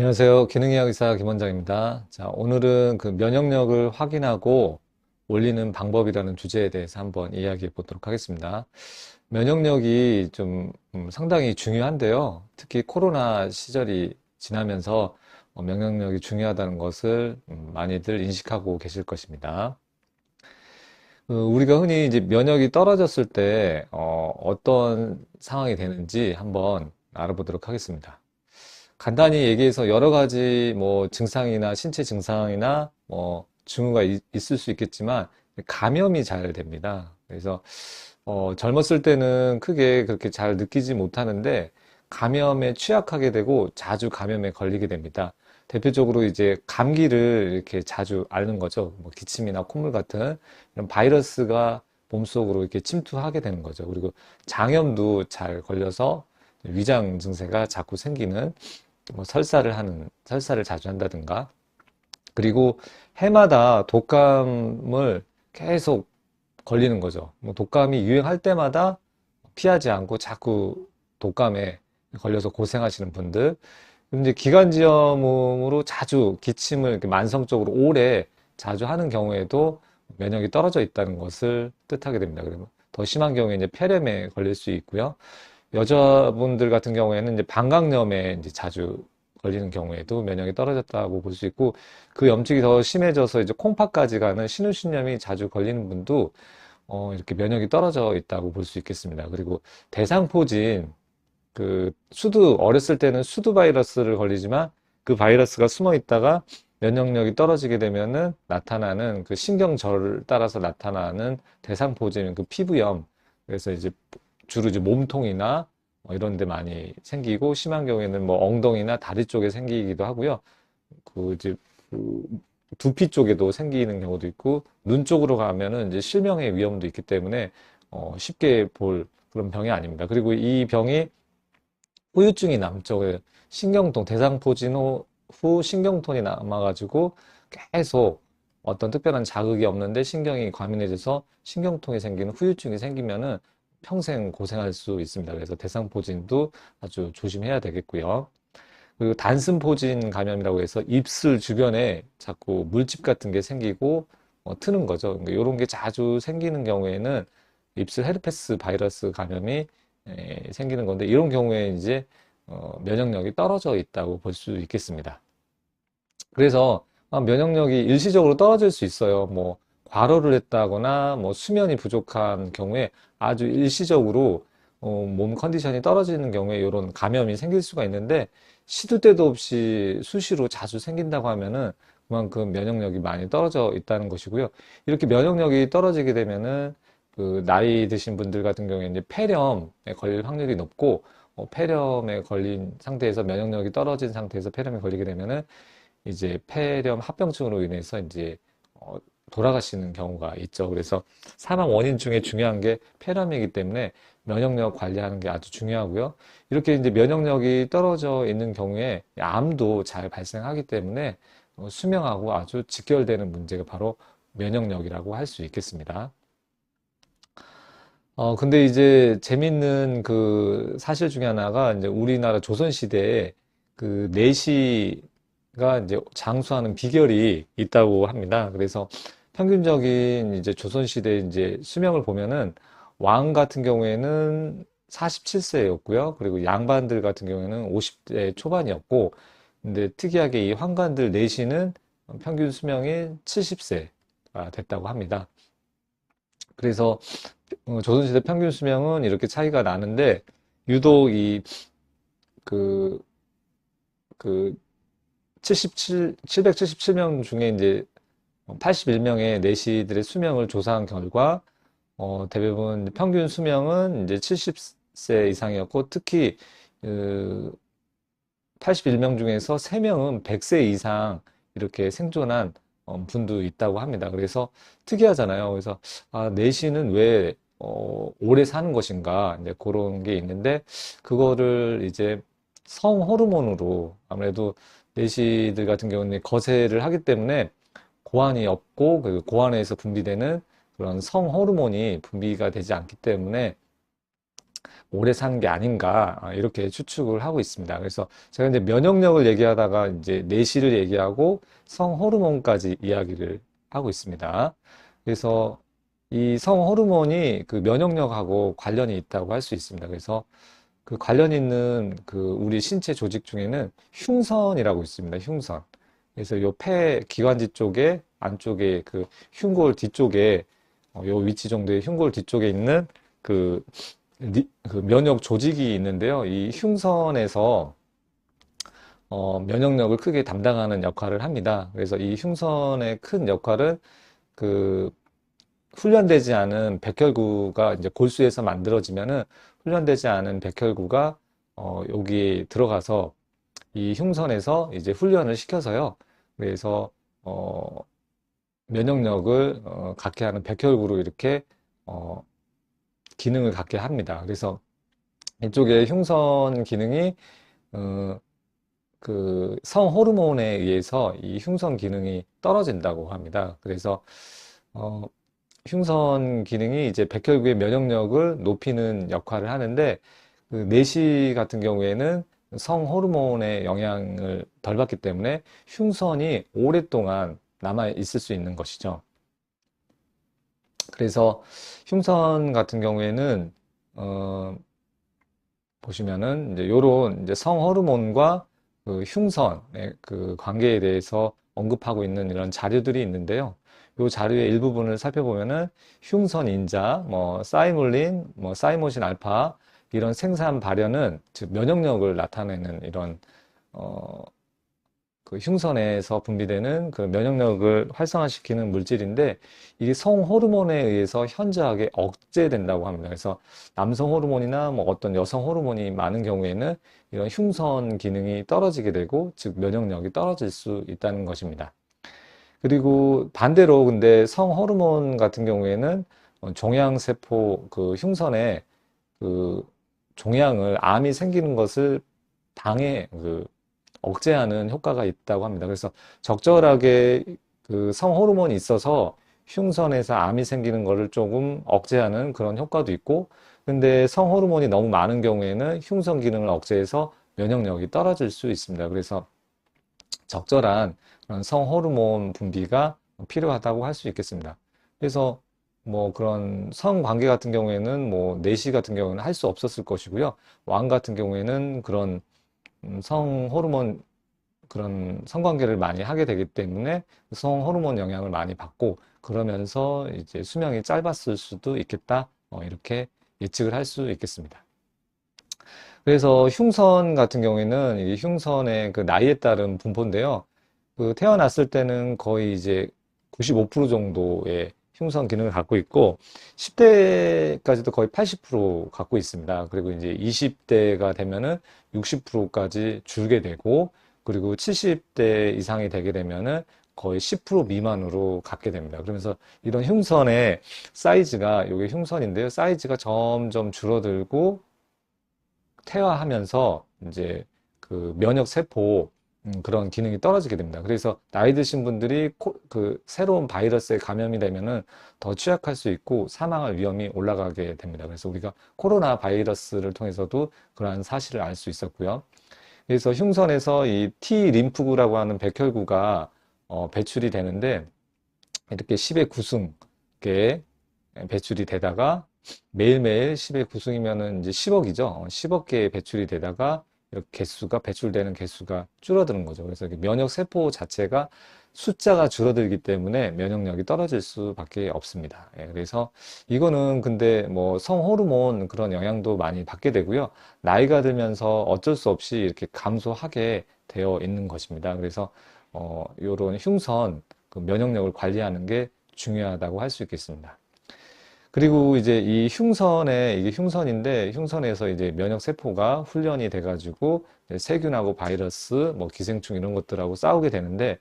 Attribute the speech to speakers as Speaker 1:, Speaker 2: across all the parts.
Speaker 1: 안녕하세요. 기능의학 의사 김원장입니다. 자, 오늘은 그 면역력을 확인하고 올리는 방법이라는 주제에 대해서 한번 이야기해 보도록 하겠습니다. 면역력이 좀 상당히 중요한데요. 특히 코로나 시절이 지나면서 면역력이 중요하다는 것을 많이들 인식하고 계실 것입니다. 우리가 흔히 이제 면역이 떨어졌을 때 어떤 상황이 되는지 한번 알아보도록 하겠습니다. 간단히 얘기해서 여러 가지 뭐 증상이나 신체 증상이나 뭐 징후가 있을 수 있겠지만 감염이 잘 됩니다. 그래서 젊었을 때는 크게 그렇게 잘 느끼지 못하는데 감염에 취약하게 되고 자주 감염에 걸리게 됩니다. 대표적으로 이제 감기를 이렇게 자주 앓는 거죠. 뭐 기침이나 콧물 같은 이런 바이러스가 몸속으로 이렇게 침투하게 되는 거죠. 그리고 장염도 잘 걸려서 위장 증세가 자꾸 생기는 뭐 설사를 자주 한다든가, 그리고 해마다 독감을 계속 걸리는 거죠. 뭐 독감이 유행할 때마다 피하지 않고 자꾸 독감에 걸려서 고생하시는 분들, 이제 기관지염으로 자주 기침을 이렇게 만성적으로 오래 자주 하는 경우에도 면역이 떨어져 있다는 것을 뜻하게 됩니다. 그러면 더 심한 경우에 이제 폐렴에 걸릴 수 있고요. 여자분들 같은 경우에는 이제 방광염에 이제 자주 걸리는 경우에도 면역이 떨어졌다고 볼 수 있고, 그 염증이 더 심해져서 이제 콩팥까지 가는 신우신염이 자주 걸리는 분도 이렇게 면역이 떨어져 있다고 볼 수 있겠습니다. 그리고 대상포진, 그 어렸을 때는 수두 바이러스를 걸리지만 그 바이러스가 숨어 있다가 면역력이 떨어지게 되면은 나타나는 그 신경절을 따라서 나타나는 대상포진, 그 피부염. 그래서 이제 주로 이제 몸통이나 이런 데 많이 생기고, 심한 경우에는 뭐 엉덩이나 다리 쪽에 생기기도 하고요. 그 이제 그 두피 쪽에도 생기는 경우도 있고, 눈 쪽으로 가면은 이제 실명의 위험도 있기 때문에 쉽게 볼 그런 병이 아닙니다. 그리고 이 병이 후유증이 남죠. 신경통, 대상포진 후 신경통이 남아가지고 계속 어떤 특별한 자극이 없는데 신경이 과민해져서 신경통이 생기는 후유증이 생기면은 평생 고생할 수 있습니다. 그래서 대상포진도 아주 조심해야 되겠고요. 그리고 단순포진 감염이라고 해서 입술 주변에 자꾸 물집 같은 게 생기고 트는 거죠. 그러니까 이런 게 자주 생기는 경우에는 입술 헤르페스 바이러스 감염이 생기는 건데, 이런 경우에 이제 면역력이 떨어져 있다고 볼 수 있겠습니다. 그래서 면역력이 일시적으로 떨어질 수 있어요. 뭐 과로를 했다거나 뭐 수면이 부족한 경우에 아주 일시적으로 몸 컨디션이 떨어지는 경우에 이런 감염이 생길 수가 있는데, 시도 때도 없이 수시로 자주 생긴다고 하면은 그만큼 면역력이 많이 떨어져 있다는 것이고요. 이렇게 면역력이 떨어지게 되면은 그 나이 드신 분들 같은 경우에 이제 폐렴에 걸릴 확률이 높고, 폐렴에 걸린 상태에서 면역력이 떨어진 상태에서 폐렴에 걸리게 되면은 이제 폐렴 합병증으로 인해서 이제 어, 돌아가시는 경우가 있죠. 그래서 사망 원인 중에 중요한 게 폐렴이기 때문에 면역력 관리하는 게 아주 중요하고요. 이렇게 이제 면역력이 떨어져 있는 경우에 암도 잘 발생하기 때문에 수명하고 아주 직결되는 문제가 바로 면역력이라고 할 수 있겠습니다. 근데 이제 재밌는 그 사실 중에 하나가, 이제 우리나라 조선시대에 그 내시가 이제 장수하는 비결이 있다고 합니다. 그래서 평균적인 이제 조선시대 이제 수명을 보면은 왕 같은 경우에는 47세였고요. 그리고 양반들 같은 경우에는 50대 초반이었고, 근데 특이하게 이 환관들 내시는 평균 수명이 70세가 됐다고 합니다. 그래서 조선시대 평균 수명은 이렇게 차이가 나는데, 유독 그, 그 777명 중에 이제 81명의 내시들의 수명을 조사한 결과, 대부분 평균 수명은 이제 70세 이상이었고, 특히, 그 81명 중에서 3명은 100세 이상 이렇게 생존한 분도 있다고 합니다. 그래서 특이하잖아요. 그래서 내시는 왜 오래 사는 것인가, 이제 그런 게 있는데, 그거를 이제 성 호르몬으로, 아무래도 내시들 같은 경우는 거세를 하기 때문에 고환이 없고, 그 고환에서 분비되는 그런 성 호르몬이 분비가 되지 않기 때문에 오래 사는 게 아닌가 이렇게 추측을 하고 있습니다. 그래서 제가 이제 면역력을 얘기하다가 이제 내시를 얘기하고 성 호르몬까지 이야기를 하고 있습니다. 그래서 이 성 호르몬이 그 면역력하고 관련이 있다고 할 수 있습니다. 그래서 그 관련 있는 그 우리 신체 조직 중에는 흉선이라고 있습니다. 흉선. 그래서 요 폐 기관지 쪽에 안쪽에 그 흉골 뒤쪽에 요 위치 정도의 흉골 뒤쪽에 있는 그, 그 면역 조직이 있는데요. 이 흉선에서 면역력을 크게 담당하는 역할을 합니다. 그래서 이 흉선의 큰 역할은 그 훈련되지 않은 백혈구가 이제 골수에서 만들어지면은 훈련되지 않은 백혈구가 여기 들어가서 이 흉선에서 이제 훈련을 시켜서요. 그래서 어, 면역력을 갖게 하는 백혈구로 이렇게 어, 기능을 갖게 합니다. 그래서 이쪽에 흉선 기능이 어, 그 성호르몬에 의해서 이 흉선 기능이 떨어진다고 합니다. 그래서 어, 흉선 기능이 이제 백혈구의 면역력을 높이는 역할을 하는데 그 내시 같은 경우에는 성호르몬의 영향을 덜 받기 때문에 흉선이 오랫동안 남아 있을 수 있는 것이죠. 그래서 흉선 같은 경우에는 보시면은 이제 요런 이제 성호르몬과 그 흉선의 그 관계에 대해서 언급하고 있는 이런 자료들이 있는데요. 요 자료의 일부분을 살펴보면은 흉선 인자, 뭐 사이몰린, 뭐 사이모신 알파 이런 생산 발현은 즉 면역력을 나타내는 이런 어, 그 흉선에서 분비되는 그 면역력을 활성화시키는 물질인데 이게 성 호르몬에 의해서 현저하게 억제된다고 합니다. 그래서 남성 호르몬이나 뭐 어떤 여성 호르몬이 많은 경우에는 이런 흉선 기능이 떨어지게 되고 즉 면역력이 떨어질 수 있다는 것입니다. 그리고 반대로 근데 성 호르몬 같은 경우에는 종양세포 그 흉선에 그 종양을 암이 생기는 것을 방해 그 억제하는 효과가 있다고 합니다. 그래서 적절하게 그 성호르몬이 있어서 흉선에서 암이 생기는 것을 조금 억제하는 그런 효과도 있고, 근데 성호르몬이 너무 많은 경우에는 흉선 기능을 억제해서 면역력이 떨어질 수 있습니다. 그래서 적절한 그런 성호르몬 분비가 필요하다고 할 수 있겠습니다. 그래서 뭐 그런 성관계 같은 경우에는 뭐 내시 같은 경우는 할 수 없었을 것이고요. 왕 같은 경우에는 그런 성 호르몬 그런 성관계를 많이 하게 되기 때문에 성 호르몬 영향을 많이 받고 그러면서 이제 수명이 짧았을 수도 있겠다. 이렇게 예측을 할 수 있겠습니다. 그래서 흉선 같은 경우에는 이 흉선의 그 나이에 따른 분포인데요. 그 태어났을 때는 거의 이제 95% 정도의 흉선 기능을 갖고 있고 10대까지도 거의 80% 갖고 있습니다. 그리고 이제 20대가 되면은 60%까지 줄게 되고 그리고 70대 이상이 되게 되면은 거의 10% 미만으로 갖게 됩니다. 그러면서 이런 흉선의 사이즈가 이게 흉선인데요. 사이즈가 점점 줄어들고 퇴화하면서 이제 그 면역 세포 그런 기능이 떨어지게 됩니다. 그래서 나이 드신 분들이 그 새로운 바이러스에 감염이 되면은 더 취약할 수 있고 사망할 위험이 올라가게 됩니다. 그래서 우리가 코로나 바이러스를 통해서도 그러한 사실을 알 수 있었고요. 그래서 흉선에서 이 T 림프구라고 하는 백혈구가 배출이 되는데 이렇게 10의 9승께 배출이 되다가 매일매일 10의 9승이면은 이제 10억이죠. 10억 개의 배출이 되다가 이렇게 개수가 배출되는 개수가 줄어드는 거죠. 그래서 면역 세포 자체가 숫자가 줄어들기 때문에 면역력이 떨어질 수밖에 없습니다. 예, 그래서 이거는 근데 뭐 성호르몬 그런 영향도 많이 받게 되고요. 나이가 들면서 어쩔 수 없이 이렇게 감소하게 되어 있는 것입니다. 그래서 요런 흉선 그 면역력을 관리하는 게 중요하다고 할 수 있겠습니다. 그리고 이제 이 흉선에, 이게 흉선인데, 흉선에서 이제 면역 세포가 훈련이 돼가지고 세균하고 바이러스, 뭐 기생충 이런 것들하고 싸우게 되는데,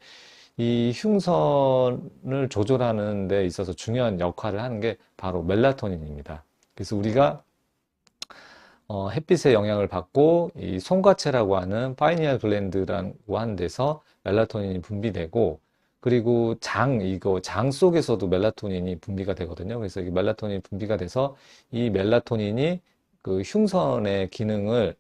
Speaker 1: 이 흉선을 조절하는 데 있어서 중요한 역할을 하는 게 바로 멜라토닌입니다. 그래서 우리가 햇빛의 영향을 받고 이 송가체라고 하는 파이니얼 글랜드라고 하는 데서 멜라토닌이 분비되고 그리고 장 속에서도 멜라토닌이 분비가 되거든요. 그래서 이 멜라토닌이 분비가 돼서 이 멜라토닌이 그 흉선의 기능을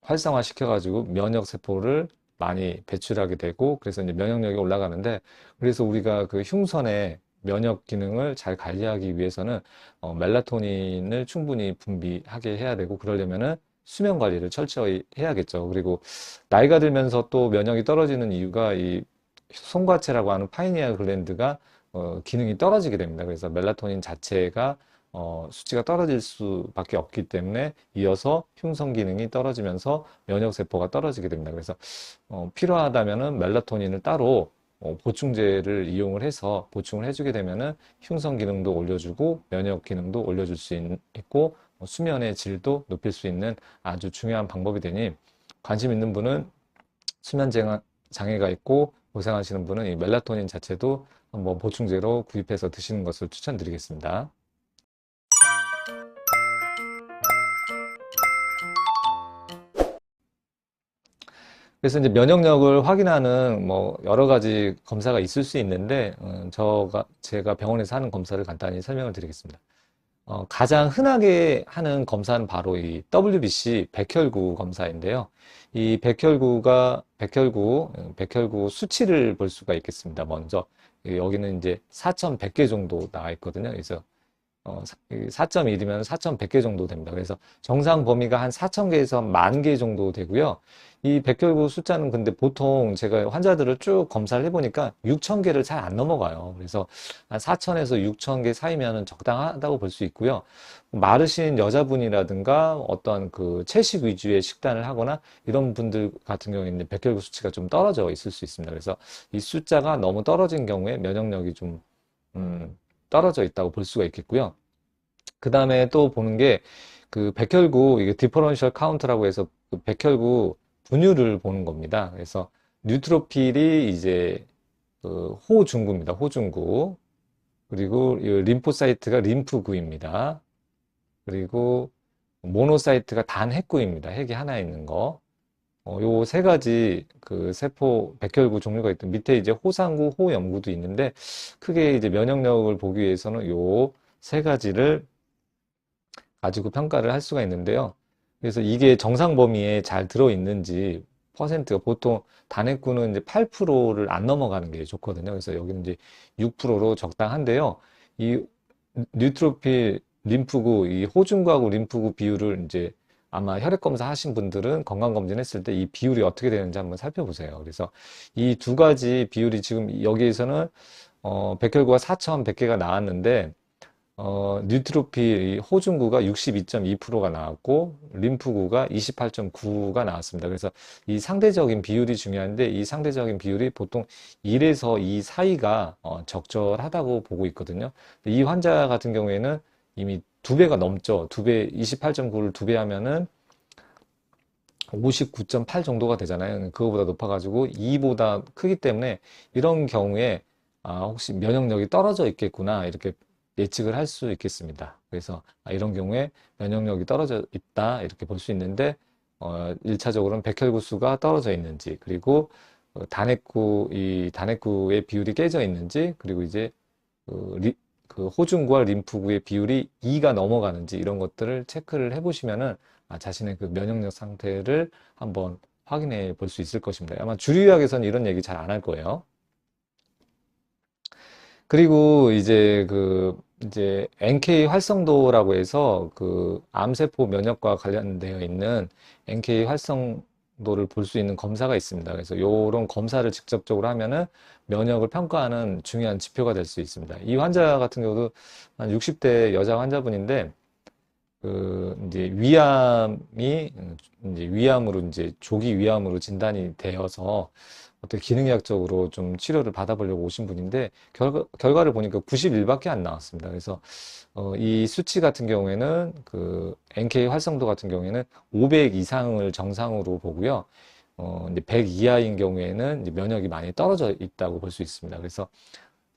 Speaker 1: 활성화시켜가지고 면역 세포를 많이 배출하게 되고, 그래서 이제 면역력이 올라가는데, 그래서 우리가 그 흉선의 면역 기능을 잘 관리하기 위해서는 멜라토닌을 충분히 분비하게 해야 되고, 그러려면은 수면 관리를 철저히 해야겠죠. 그리고 나이가 들면서 또 면역이 떨어지는 이유가 이 송과체라고 하는 파이니얼 글랜드가 기능이 떨어지게 됩니다. 그래서 멜라토닌 자체가 수치가 떨어질 수밖에 없기 때문에 이어서 흉성 기능이 떨어지면서 면역 세포가 떨어지게 됩니다. 그래서 필요하다면은 멜라토닌을 따로 보충제를 이용을 해서 보충을 해주게 되면은 흉성 기능도 올려주고 면역 기능도 올려줄 수 있고 수면의 질도 높일 수 있는 아주 중요한 방법이 되니, 관심 있는 분은 수면 장애가 있고 고생하시는 분은 이 멜라토닌 자체도 한번 보충제로 구입해서 드시는 것을 추천드리겠습니다. 그래서 이제 면역력을 확인하는 뭐 여러 가지 검사가 있을 수 있는데, 제가 병원에서 하는 검사를 간단히 설명을 드리겠습니다. 가장 흔하게 하는 검사는 바로 이 WBC 백혈구 검사인데요. 이 백혈구 수치를 볼 수가 있겠습니다. 먼저 여기는 이제 4,100개 정도 나와 있거든요. 그래서 4.1이면 4,100개 정도 됩니다. 그래서 정상 범위가 한 4,000개에서 10,000개 정도 되고요. 이 백혈구 숫자는 근데 보통 제가 환자들을 쭉 검사를 해보니까 6,000개를 잘 안 넘어가요. 그래서 한 4,000에서 6,000개 사이면 적당하다고 볼 수 있고요. 마르신 여자분이라든가 어떤 그 채식 위주의 식단을 하거나 이런 분들 같은 경우에는 백혈구 수치가 좀 떨어져 있을 수 있습니다. 그래서 이 숫자가 너무 떨어진 경우에 면역력이 좀 떨어져 있다고 볼 수가 있겠고요. 그 다음에 또 보는 게 그 백혈구, 이게 디퍼런셜 카운트라고 해서 그 백혈구 분율을 보는 겁니다. 그래서 뉴트로필이 이제 그 호중구입니다. 호중구. 그리고 이 림포사이트가 림프구입니다. 그리고 모노사이트가 단핵구입니다. 핵이 하나 있는 거. 요 세 가지 그 세포 백혈구 종류가 있던 밑에 이제 호상구, 호염구도 있는데, 크게 이제 면역력을 보기 위해서는 요 세 가지를 가지고 평가를 할 수가 있는데요. 그래서 이게 정상 범위에 잘 들어 있는지, 퍼센트가 보통 단핵구는 이제 8%를 안 넘어가는 게 좋거든요. 그래서 여기는 이제 6%로 적당한데요. 이 뉴트로필 림프구, 이 호중구하고 림프구 비율을 이제 아마 혈액 검사 하신 분들은 건강 검진 했을 때 이 비율이 어떻게 되는지 한번 살펴보세요. 그래서 이 두 가지 비율이 지금 여기에서는 백혈구가 4,100개가 나왔는데, 뉴트로필 이 호중구가 62.2%가 나왔고 림프구가 28.9가 나왔습니다. 그래서 이 상대적인 비율이 중요한데, 이 상대적인 비율이 보통 1에서 2 사이가 적절하다고 보고 있거든요. 이 환자 같은 경우에는 이미 두 배가 넘죠. 두 배, 28.9를 두 배 하면은 59.8 정도가 되잖아요. 그거보다 높아가지고 2보다 크기 때문에 이런 경우에 혹시 면역력이 떨어져 있겠구나, 이렇게 예측을 할 수 있겠습니다. 그래서 이런 경우에 면역력이 떨어져 있다, 이렇게 볼 수 있는데, 1차적으로는 백혈구 수가 떨어져 있는지, 그리고 이 단핵구의 비율이 깨져 있는지, 그리고 이제 그 호중구와 림프구의 비율이 2가 넘어가는지, 이런 것들을 체크를 해보시면은 자신의 그 면역력 상태를 한번 확인해 볼 수 있을 것입니다. 아마 주류의학에서는 이런 얘기 잘 안 할 거예요. 그리고 이제 NK 활성도라고 해서 그 암세포 면역과 관련되어 있는 NK 활성도를 볼 수 있는 검사가 있습니다. 그래서 이런 검사를 직접적으로 하면은 면역을 평가하는 중요한 지표가 될 수 있습니다. 이 환자 같은 경우도 한 60대 여자 환자분인데, 그 이제 위암이 이제 위암으로 이제 조기 위암으로 진단이 되어서 어떻게 기능의학적으로 좀 치료를 받아보려고 오신 분인데, 결과를 보니까 91밖에 안 나왔습니다. 그래서 이 수치 같은 경우에는 그 NK 활성도 같은 경우에는 500 이상을 정상으로 보고요. 이제 100 이하인 경우에는 이제 면역이 많이 떨어져 있다고 볼 수 있습니다. 그래서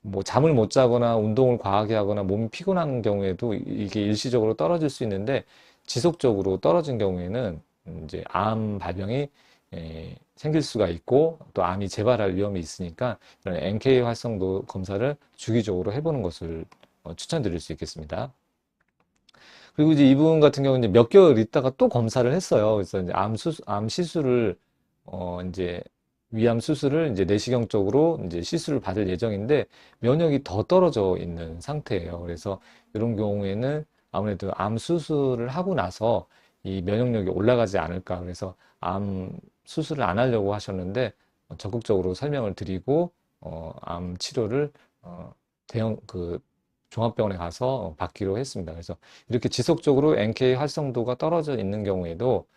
Speaker 1: 뭐 잠을 못 자거나 운동을 과하게 하거나 몸이 피곤한 경우에도 이게 일시적으로 떨어질 수 있는데, 지속적으로 떨어진 경우에는 이제 암 발병이 생길 수가 있고, 또 암이 재발할 위험이 있으니까 이런 NK 활성도 검사를 주기적으로 해보는 것을 추천드릴 수 있겠습니다. 그리고 이제 이분 같은 경우는 이제 몇 개월 있다가 또 검사를 했어요. 그래서 이제 암 시술을, 이제 위암 수술을 이제 내시경 쪽으로 이제 시술을 받을 예정인데 면역이 더 떨어져 있는 상태예요. 그래서 이런 경우에는 아무래도 암 수술을 하고 나서 이 면역력이 올라가지 않을까. 그래서 암 수술을 안 하려고 하셨는데 적극적으로 설명을 드리고, 암 치료를, 대형, 종합병원에 가서 받기로 했습니다. 그래서 이렇게 지속적으로 NK 활성도가 떨어져 있는 경우에도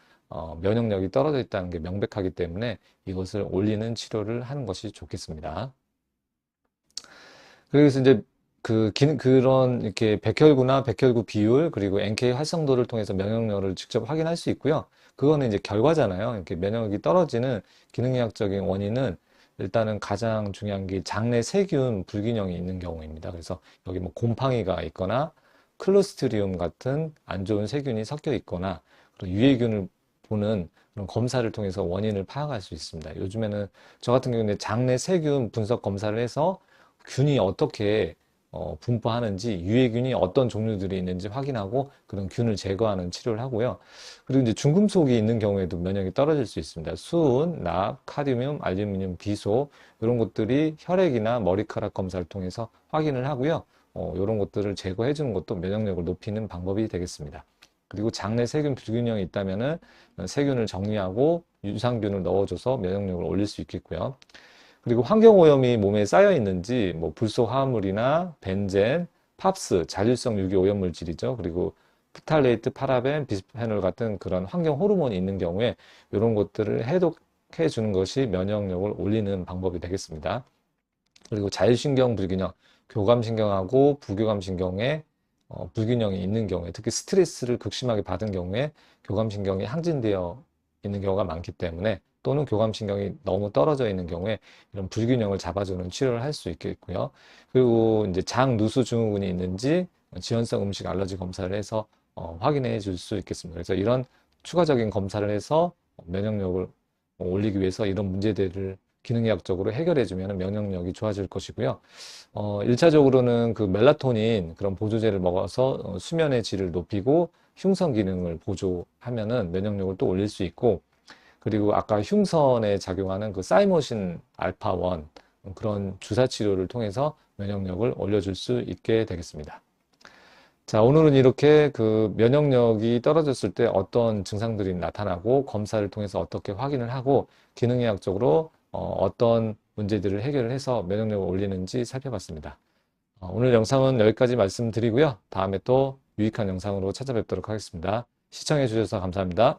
Speaker 1: 면역력이 떨어져 있다는 게 명백하기 때문에 이것을 올리는 치료를 하는 것이 좋겠습니다. 그래서 이제 그런 이렇게 백혈구나 백혈구 비율 그리고 NK 활성도를 통해서 면역력을 직접 확인할 수 있고요. 그거는 이제 결과잖아요. 이렇게 면역력이 떨어지는 기능의학적인 원인은 일단은 가장 중요한 게 장내 세균 불균형이 있는 경우입니다. 그래서 여기 뭐 곰팡이가 있거나 클로스트리움 같은 안 좋은 세균이 섞여 있거나 그리고 유해균을 보는 그런 검사를 통해서 원인을 파악할 수 있습니다. 요즘에는 저 같은 경우는 장내 세균 분석 검사를 해서 균이 어떻게 분포하는지, 유해균이 어떤 종류들이 있는지 확인하고 그런 균을 제거하는 치료를 하고요. 그리고 이제 중금속이 있는 경우에도 면역이 떨어질 수 있습니다. 수은, 납, 카드뮴, 알루미늄, 비소 이런 것들이 혈액이나 머리카락 검사를 통해서 확인을 하고요. 이런 것들을 제거해 주는 것도 면역력을 높이는 방법이 되겠습니다. 그리고 장내 세균 불균형이 있다면은 세균을 정리하고 유산균을 넣어줘서 면역력을 올릴 수 있겠고요. 그리고 환경오염이 몸에 쌓여 있는지, 뭐 불소 화합물이나 벤젠, 팝스, 잔류성 유기 오염물질이죠. 그리고 프탈레이트, 파라벤, 비스페놀 같은 그런 환경 호르몬이 있는 경우에 이런 것들을 해독해 주는 것이 면역력을 올리는 방법이 되겠습니다. 그리고 자율신경 불균형, 교감신경하고 부교감신경에 불균형이 있는 경우에, 특히 스트레스를 극심하게 받은 경우에 교감신경이 항진되어 있는 경우가 많기 때문에, 또는 교감신경이 너무 떨어져 있는 경우에 이런 불균형을 잡아주는 치료를 할 수 있겠고요. 그리고 이제 장 누수 증후군이 있는지 지연성 음식 알러지 검사를 해서 확인해 줄 수 있겠습니다. 그래서 이런 추가적인 검사를 해서 면역력을 올리기 위해서 이런 문제들을 기능의학적으로 해결해주면 면역력이 좋아질 것이고요. 1차적으로는 그 멜라토닌 그런 보조제를 먹어서 수면의 질을 높이고 흉선 기능을 보조하면은 면역력을 또 올릴 수 있고, 그리고 아까 흉선에 작용하는 그 사이모신 알파1 그런 주사 치료를 통해서 면역력을 올려줄 수 있게 되겠습니다. 자, 오늘은 이렇게 그 면역력이 떨어졌을 때 어떤 증상들이 나타나고 검사를 통해서 어떻게 확인을 하고 기능의학적으로 어떤 문제들을 해결을 해서 면역력을 올리는지 살펴봤습니다. 오늘 영상은 여기까지 말씀드리고요. 다음에 또 유익한 영상으로 찾아뵙도록 하겠습니다. 시청해 주셔서 감사합니다.